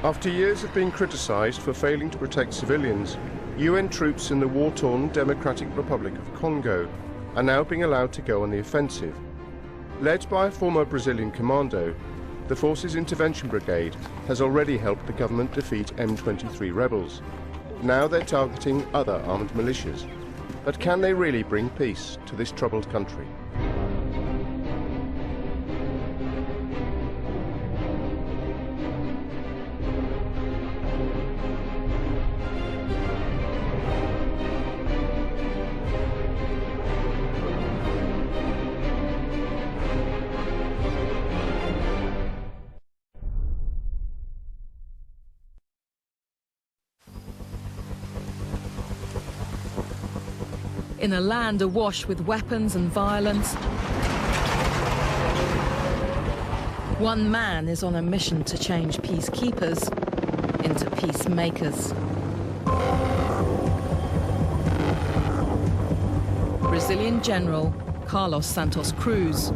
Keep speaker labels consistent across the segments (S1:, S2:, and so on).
S1: After years of being criticised for failing to protect civilians, UN troops in the war-torn Democratic Republic of Congo are now being allowed to go on the offensive. Led by a former Brazilian commando, the Forces Intervention Brigade has already helped the government defeat M23 rebels. Now they're targeting other armed militias. But can they really bring peace to this troubled country?
S2: In a land awash with weapons and violence, one man is on a mission to change peacekeepers into peacemakers. Brazilian General Carlos Santos Cruz.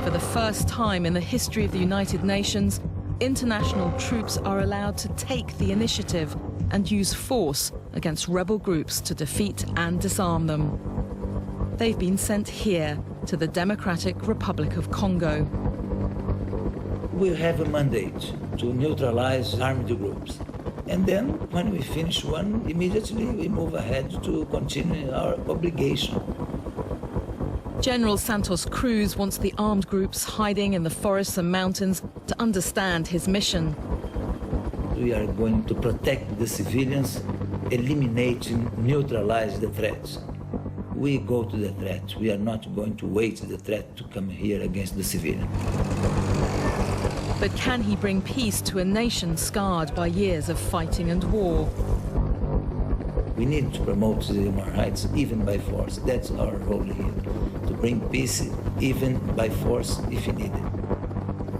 S2: For the first time in the history of the United Nations, international troops are allowed to take the initiative and use force against rebel groups to defeat and disarm them. They've been sent here to the Democratic Republic of Congo.
S3: We have a mandate to neutralize armed groups. And then, when we finish one, immediately we move ahead to continue our obligation.
S2: General Santos Cruz wants the armed groups hiding in the forests and mountains to understand his mission.
S3: We are going to protect the civilians, eliminating, neutralize the threats. We go to the threat. We are not going to wait the threat to come here against the civilian.
S2: But can he bring peace to a nation scarred by years of fighting and war?
S3: We need to promote the human rights, even by force. That's our role here, to bring peace, even by force, if needed.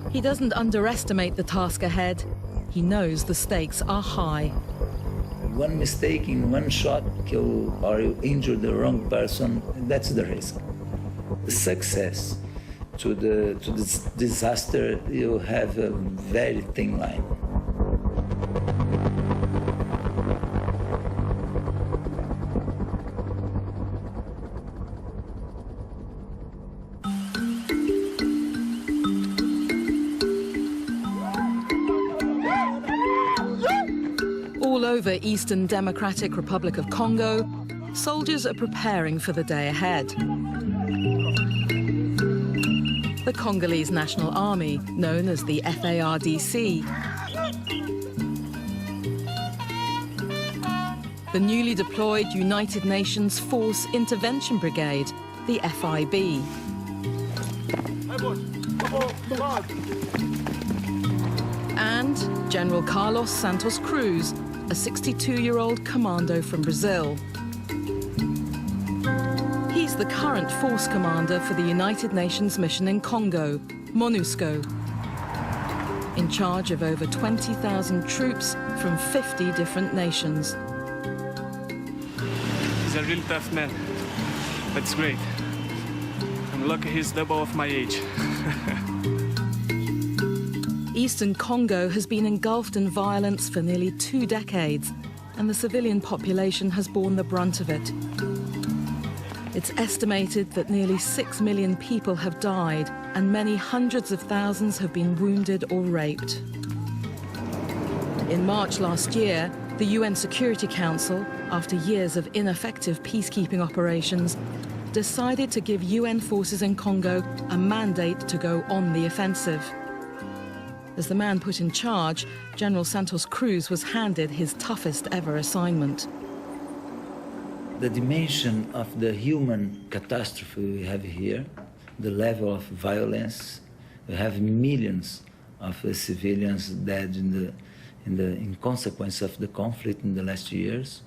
S2: He doesn't underestimate the task ahead. He knows the stakes are high.
S3: One mistake in one shot, kill or you injure the wrong person, that's the risk. The success to this disaster, you have a very thin line.
S2: All over Eastern Democratic Republic of Congo, soldiers are preparing for the day ahead. The Congolese National Army, known as the FARDC. The newly deployed United Nations Force Intervention Brigade, the FIB. And General Carlos Santos Cruz, a 62-year-old commando from Brazil. He's the current force commander for the United Nations mission in Congo, MONUSCO, in charge of over 20,000 troops from 50 different nations.
S4: He's a really tough man. That's great. I'm lucky he's double of my age.
S2: Eastern Congo has been engulfed in violence for nearly 2 decades, and the civilian population has borne the brunt of it. It's estimated that nearly 6 million people have died, and many hundreds of thousands have been wounded or raped. In March last year, the UN Security Council, after years of ineffective peacekeeping operations, decided to give UN forces in Congo a mandate to go on the offensive. As the man put in charge, General Santos Cruz was handed his toughest ever assignment.
S3: The dimension of the human catastrophe we have here, the level of violence, we have millions of civilians dead in consequence of the conflict in the last years,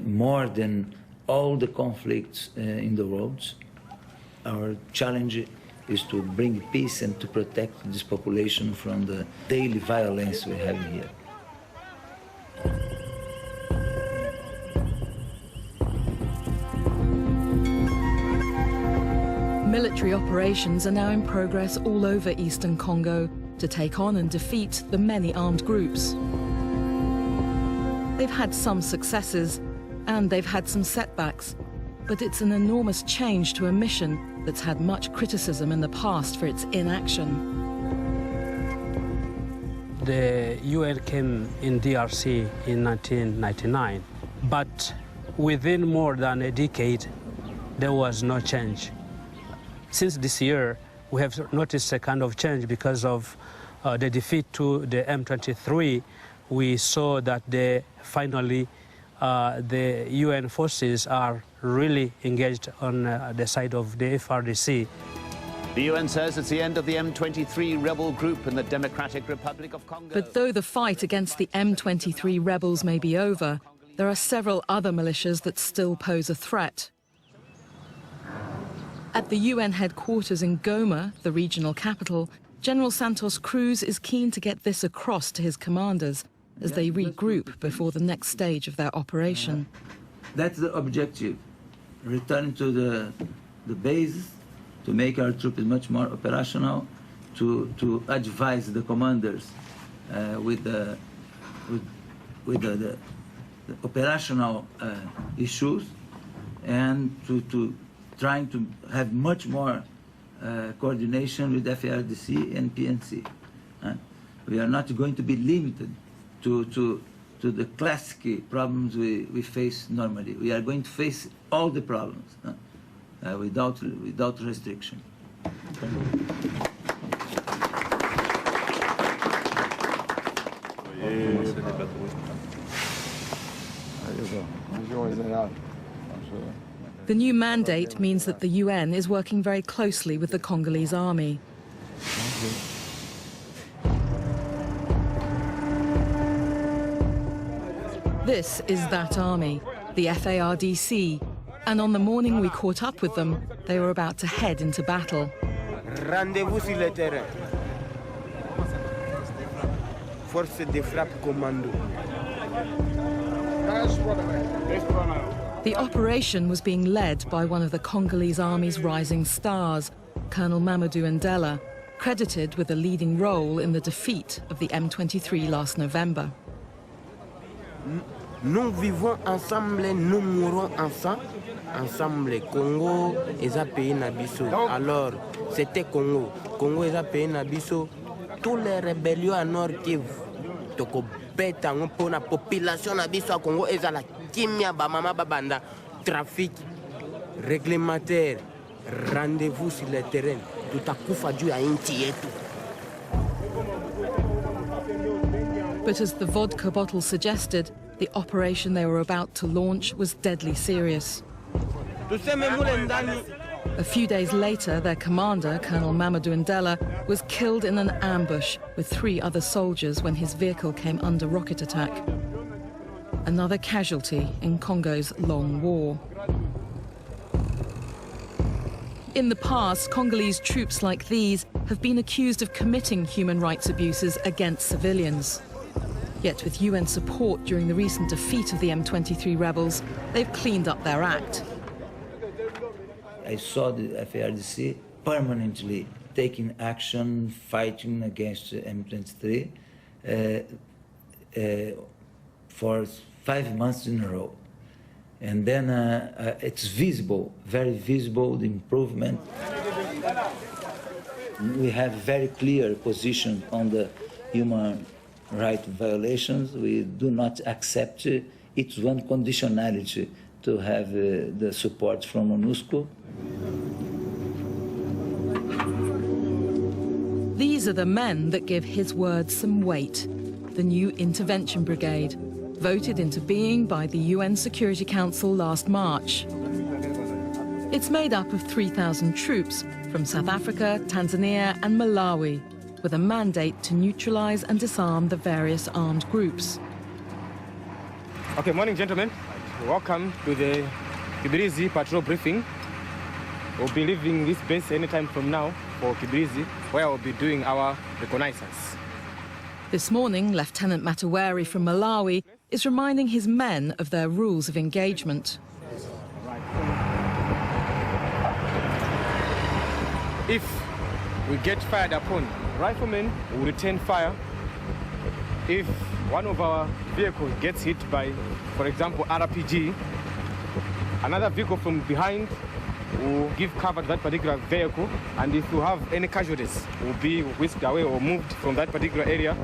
S3: more than all the conflicts in the world. Our challenge is to bring peace and to protect this population from the daily violence we have here.
S2: Military operations are now in progress all over Eastern Congo, to take on and defeat the many armed groups. They've had some successes and they've had some setbacks, but it's an enormous change to a mission that's had much criticism in the past for its inaction.
S5: The UN came in DRC in 1999, but within more than a decade, there was no change. Since this year, we have noticed a kind of change because of the defeat to the M23. We saw that finally the UN forces are really engaged on the side of the FRDC.
S6: The UN says it's the end of the M23 rebel group in the Democratic Republic of Congo.
S2: But though the fight against the M23 rebels may be over, there are several other militias that still pose a threat. At the UN headquarters in Goma, the regional capital, General Santos Cruz is keen to get this across to his commanders as they regroup before the next stage of their operation.
S3: That's the objective. Return to the base, to make our troops much more operational, to advise the commanders with the operational issues, and to trying to have much more coordination with FARDC and PNC. We are not going to be limited to the classic problems we face normally. We are going to face all the problems without restriction.
S2: The new mandate means that the UN is working very closely with the Congolese army. This is that army, the FARDC, and on the morning we caught up with them, they were about to head into battle.
S7: Rendez-vous sur le terrain. Force de frappe commando.
S2: The operation was being led by one of the Congolese army's rising stars, Colonel Mamadou Ndela, credited with a leading role in the defeat of the M23 last November.
S7: Nous vivons ensemble, nous mourons ensemble. Ensemble, Congo est un pays nabiso. Alors, c'était Congo. Congo est un pays nabiso. Tous les rébellions à Nord Kivu, toko beta pour la population nabiso à Congo est la kimia ba mama babanda. Trafic réglementaire. Rendez-vous sur le terrain. Tout à coup faju à inti yetu.
S2: But as the vodka bottle suggested, the operation they were about to launch was deadly serious. A few days later, their commander, Colonel Mamadou Ndela, was killed in an ambush with 3 other soldiers when his vehicle came under rocket attack. Another casualty in Congo's long war. In the past, Congolese troops like these have been accused of committing human rights abuses against civilians. Yet with UN support during the recent defeat of the M23 rebels, they've cleaned up their act.
S3: I saw the FARDC permanently taking action, fighting against M23 for 5 months in a row. And then it's visible, very visible, the improvement. We have very clear position on the human rights violations. We do not accept it's one conditionality to have the support from MONUSCO.
S2: These are the men that give his words some weight. The new Intervention Brigade, voted into being by the UN Security Council last March. It's made up of 3,000 troops from South Africa, Tanzania and Malawi, with a mandate to neutralize and disarm the various armed groups.
S7: Okay, morning, gentlemen. Welcome to the Kibirizi patrol briefing. We'll be leaving this base anytime from now for Kibirizi, where we'll be doing our reconnaissance.
S2: This morning, Lieutenant Mataweri from Malawi is reminding his men of their rules of engagement.
S7: If
S8: we get fired upon. Riflemen will return fire if one of our vehicles gets hit by, for example, RPG. Another vehicle from behind will give cover to that particular vehicle, and if you have any casualties, will be whisked away or moved from that particular area.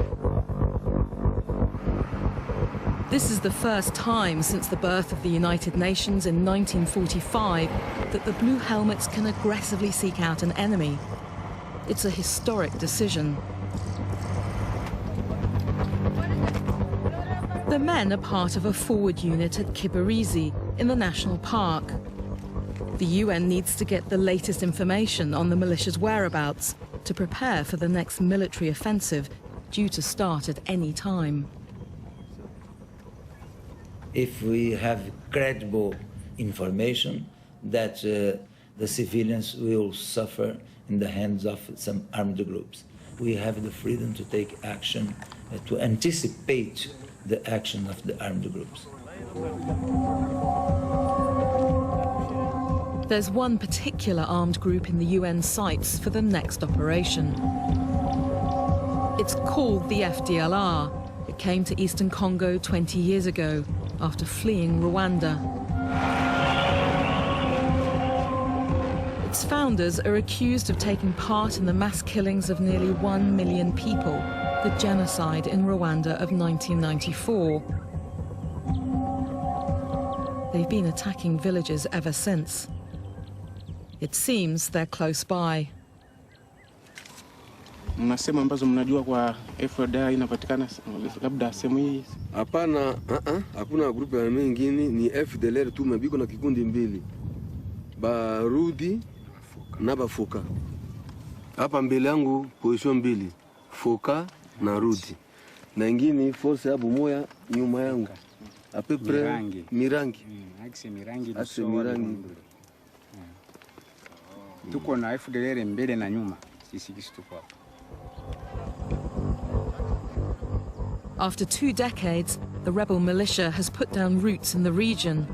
S2: This is the first time since the birth of the United Nations in 1945 that the Blue Helmets can aggressively seek out an enemy. It's a historic decision. The men are part of a forward unit at Kibirizi in the national park. The UN needs to get the latest information on the militia's whereabouts to prepare for the next military offensive due to start at any time.
S3: If we have credible information that the civilians will suffer in the hands of some armed groups, we have the freedom to take action, to anticipate the action of the armed groups.
S2: There's one particular armed group in the UN sights for the next operation. It's called the FDLR. It came to eastern Congo 20 years ago after fleeing Rwanda. Its founders are accused of taking part in the mass killings of nearly 1 million people, the genocide in Rwanda of 1994. They've been attacking villages ever since. It seems they're close by.
S9: Mnasema ambazo mnajua kwa FDLR inapatikana labda sehemu hii?
S10: Hapana, hakuna grupu ya mengine, ni FDLR tu, mabiko na kikundi mbili. Barudi na bafoka. Hapa mbele yangu position mbili, foka na rudi. Na ingine force hapo moya nyuma yangu. Apepre mirangi.
S9: Akse mirangi. Tuko na FDLR mbele na nyuma. Sisi tuko hapa.
S2: After 2 decades, the rebel militia has put down roots in the region.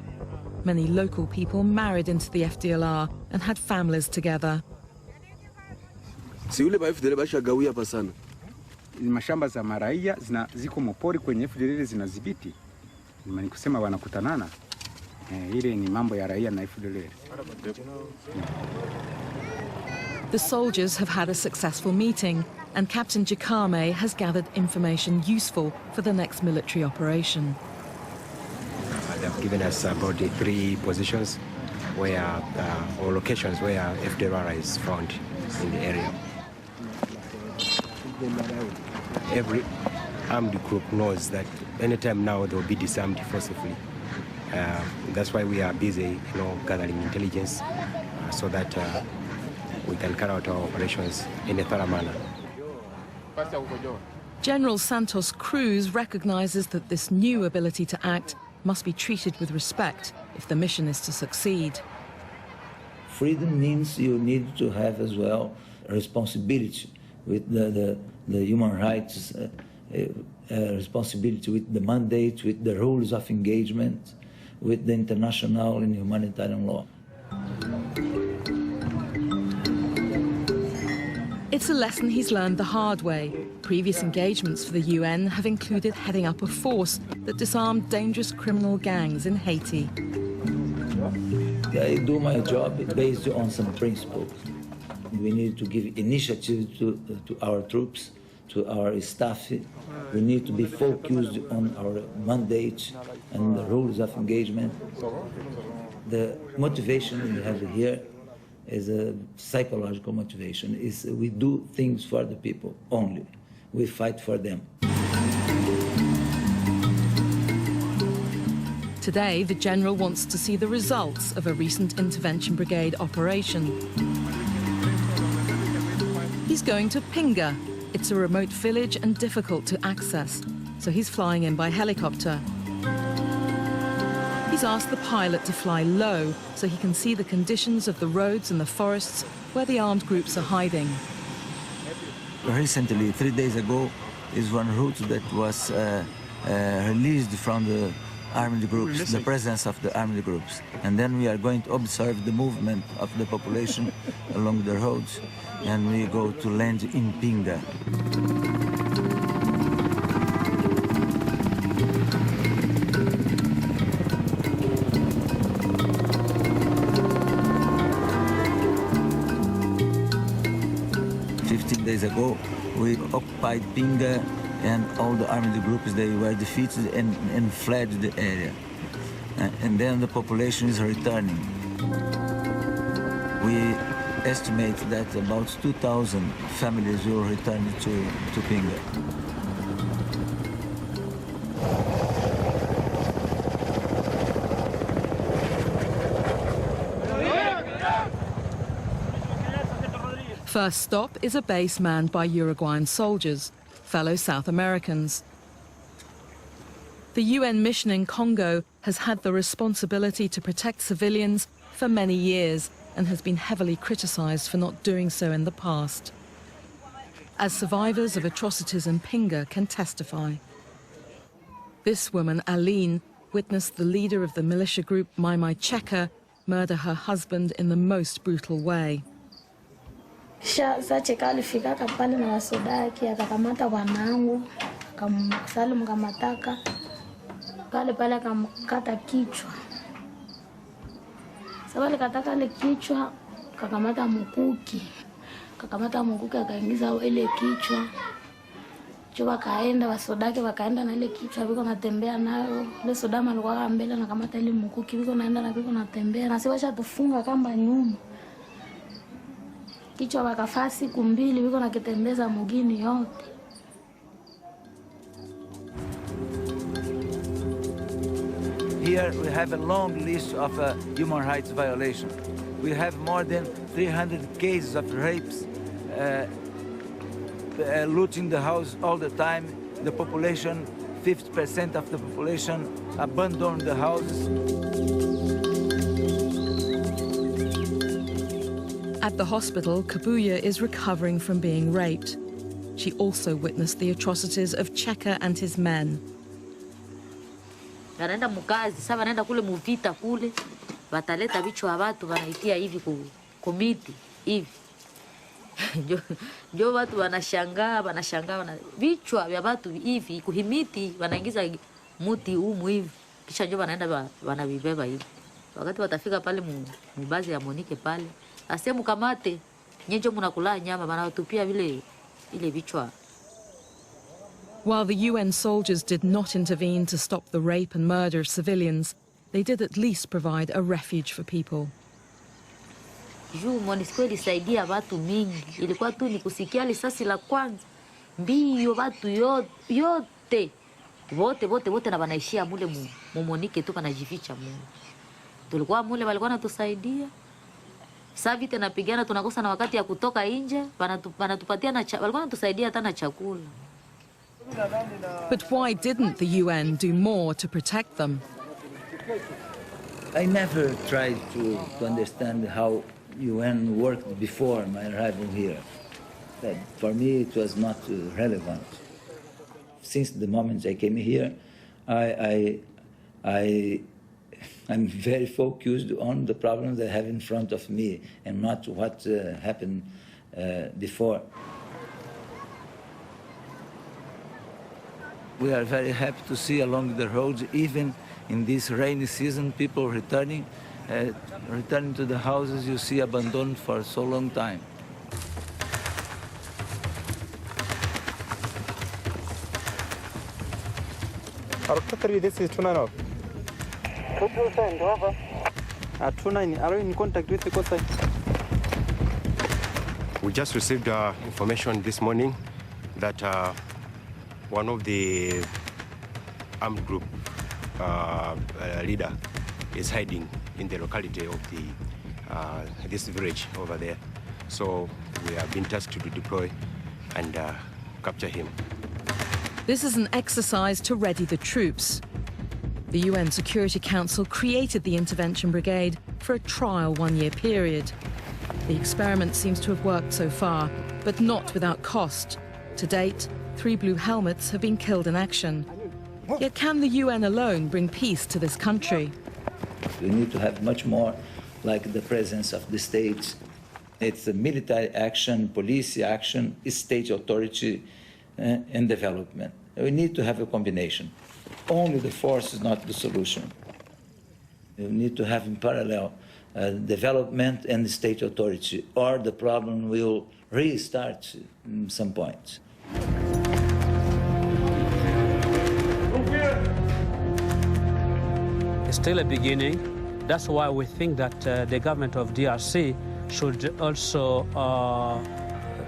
S2: Many local people married into the FDLR and had families together.
S10: Si ule ba FDLR bashagawia hapa sana.
S9: Mashamba za maraia ziko mopori kwenye FDLR zinadhibiti. Ni kusema wanakutanana. Ile ni mambo ya raia na FDLR.
S2: The soldiers have had a successful meeting, and Captain Jakame has gathered information useful for the next military operation.
S11: They've given us about 3 positions where, or locations where FDLR is found in the area. Every armed group knows that anytime now they will be disarmed forcibly. That's why we are busy, gathering intelligence so that we can carry out our operations in a thorough manner.
S2: General Santos Cruz recognizes that this new ability to act must be treated with respect if the mission is to succeed.
S3: Freedom means you need to have as well a responsibility with the human rights, responsibility with the mandate, with the rules of engagement, with the international and humanitarian law.
S2: It's a lesson he's learned the hard way. Previous engagements for the UN have included heading up a force that disarmed dangerous criminal gangs in Haiti.
S3: I do my job based on some principles. We need to give initiative to our troops, to our staff. We need to be focused on our mandate and the rules of engagement. The motivation we have here is a psychological motivation. We do things for the people only. We fight for them.
S2: Today, the General wants to see the results of a recent intervention brigade operation. He's going to Pinga. It's a remote village and difficult to access, so he's flying in by helicopter. He's asked the pilot to fly low so he can see the conditions of the roads and the forests where the armed groups are hiding.
S3: Recently, 3 days ago, is one route that was released from armed groups, the presence of the armed groups. And then we are going to observe the movement of the population along the roads, and we go to land in Pinga. Days ago, we occupied Pinga, and all the armed groups, they were defeated and fled the area. And then the population is returning. We estimate that about 2,000 families will return to Pinga.
S2: First stop is a base manned by Uruguayan soldiers, fellow South Americans. The UN mission in Congo has had the responsibility to protect civilians for many years and has been heavily criticized for not doing so in the past. As survivors of atrocities in Pinga can testify. This woman, Aline, witnessed the leader of the militia group Mai Mai Cheka murder her husband in the most brutal way.
S12: Sa Cheka alifika pale na wasodaki akakamata wanangu akamsalimu kamataka pale akamkata kichwa. Sababu kataka ile kichwa kakamata mkuki akaingiza ile kichwa choba kaenda wasodaki wakaenda na ile kichwa biko natembea nayo ile sodama alikuwa mbele na kamata ile mkuki biko naenda na biko natembea na siwasha tufunga kamba nyuma. Kichwa wakafaa siku mbili wiko nakitembeza mugini yote.
S3: Here we have a long list of human rights violations. We have more than 300 cases of rapes, looting the house all the time. The population, 50% of the population abandoned the houses.
S2: At the hospital, Kabuya is recovering from being raped. She also witnessed the atrocities of Cheka and his men.
S13: Wanaenda mukazi, sasa wanaenda kule muvita kule, wataleta vichwa watu wanaitia hivi komiti hivi. Ndio watu wanashangaa vichwa vya watu hivi kuhimiti wanaingiza muti humu hivi. Kisha ndio wanaenda wanavibeba hivi. Wakati watafika pale mubazi ya Monique pale, asemu kamate nyenjo mnakula nyama wanatupia vile ile vichwa.
S2: While the UN soldiers did not intervene to stop the rape and murder of civilians, they did at least provide a refuge for people.
S13: MONUSCO ilisaidia watu mingi. Ilikuwa tu ni kusikia risasi la kwanza. Mbio watu yote. Wote na wanaishia mule Monique tu wanajificha mule. Tulikuwa mule walikuwa natusaidia. Sasa vita napigana tunakosa na wakati ya kutoka nje, wanatupatia walikuwa natusaidia hata na chakula.
S2: But why didn't the UN do more to protect them?
S3: I never tried to understand how UN worked before my arrival here. That for me it was not relevant. Since the moment I came here, I'm very focused on the problems I have in front of me and not what happened before. We are very happy to see along the roads, even in this rainy season, people returning to the houses you see abandoned for so long time.
S8: This is Tuna. Are you in contact with the coast?
S11: We just received information this morning that one of the armed group leader is hiding in the locality of this village over there. So we have been tasked to deploy and capture him.
S2: This is an exercise to ready the troops. The UN Security Council created the Intervention Brigade for a trial one-year period. The experiment seems to have worked so far, but not without cost. To date, 3 blue helmets have been killed in action. Yet can the UN alone bring peace to this country?
S3: We need to have much more like the presence of the state. It's a military action, police action, state authority, and development. We need to have a combination. Only the force is not the solution. We need to have in parallel development and state authority, or the problem will restart at some point.
S5: It's still a beginning. That's why we think that the government of DRC should also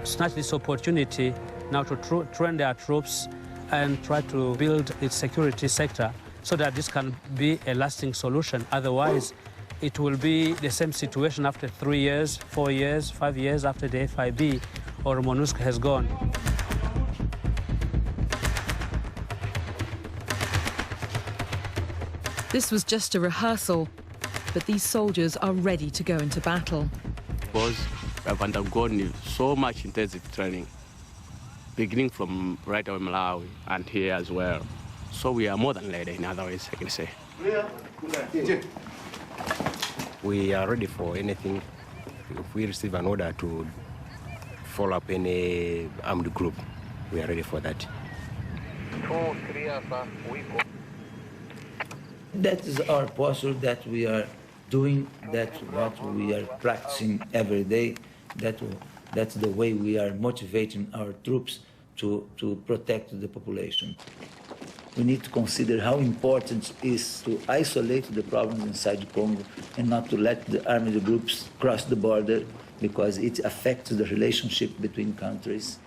S5: snatch this opportunity now to train their troops and try to build its security sector so that this can be a lasting solution. Otherwise, it will be the same situation after 3 years, 4 years, 5 years after the FIB or MONUSCO has gone.
S2: This was just a rehearsal, but these soldiers are ready to go into battle.
S14: Because we have undergone so much intensive training, beginning from right away Malawi and here as well. So we are more than ready, in other ways, I can say.
S11: We are ready for anything. If we receive an order to follow up any armed group, we are ready for that.
S3: That is our posture, that we are doing, that what we are practicing every day, that's the way we are motivating our troops to protect the population. We need to consider how important it is to isolate the problems inside Congo and not to let the armed groups cross the border, because it affects the relationship between countries.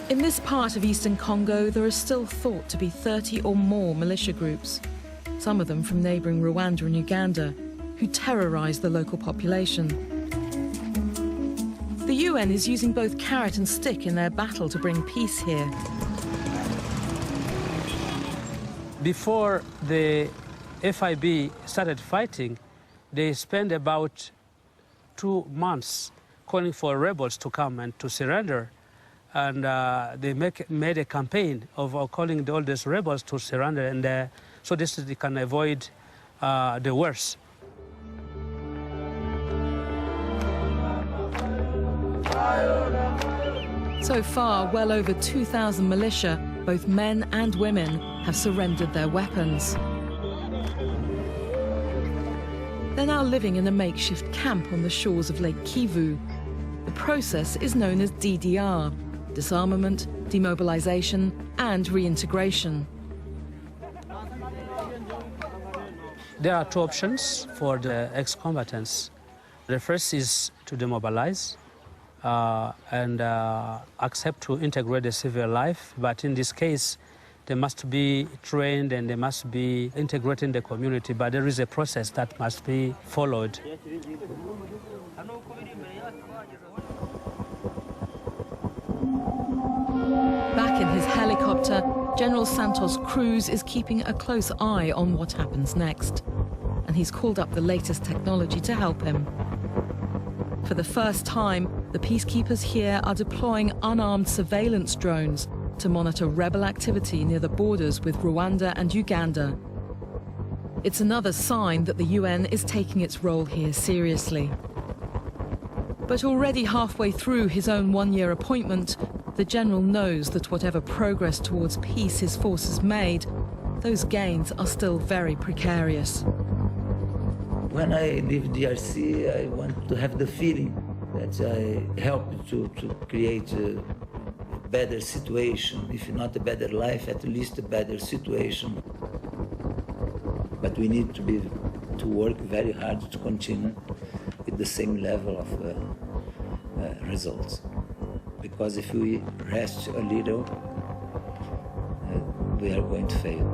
S2: In this part of eastern Congo, there are still thought to be 30 or more militia groups, some of them from neighbouring Rwanda and Uganda, who terrorise the local population. The UN is using both carrot and stick in their battle to bring peace here.
S5: Before the FIB started fighting, they spent about 2 months calling for rebels to come and to surrender. And they made a campaign of calling all these rebels to surrender, and so this they can avoid the worst.
S2: So far, well over 2,000 militia, both men and women, have surrendered their weapons. They're now living in a makeshift camp on the shores of Lake Kivu. The process is known as DDR. Disarmament, demobilization, and reintegration.
S5: There are 2 options for the ex-combatants. The first is to demobilize and accept to integrate the civil life, but in this case, they must be trained and they must be integrated in the community, but there is a process that must be followed.
S2: Back in his helicopter, General Santos Cruz is keeping a close eye on what happens next. And he's called up the latest technology to help him. For the first time, the peacekeepers here are deploying unarmed surveillance drones to monitor rebel activity near the borders with Rwanda and Uganda. It's another sign that the UN is taking its role here seriously. But already halfway through his own 1-year appointment, the general knows that whatever progress towards peace his forces made, those gains are still very precarious.
S3: When I leave DRC, I want to have the feeling that I helped to create a better situation, if not a better life, at least a better situation. But we need to work very hard to continue with the same level of results. Because if we rest a little, we are going to fail.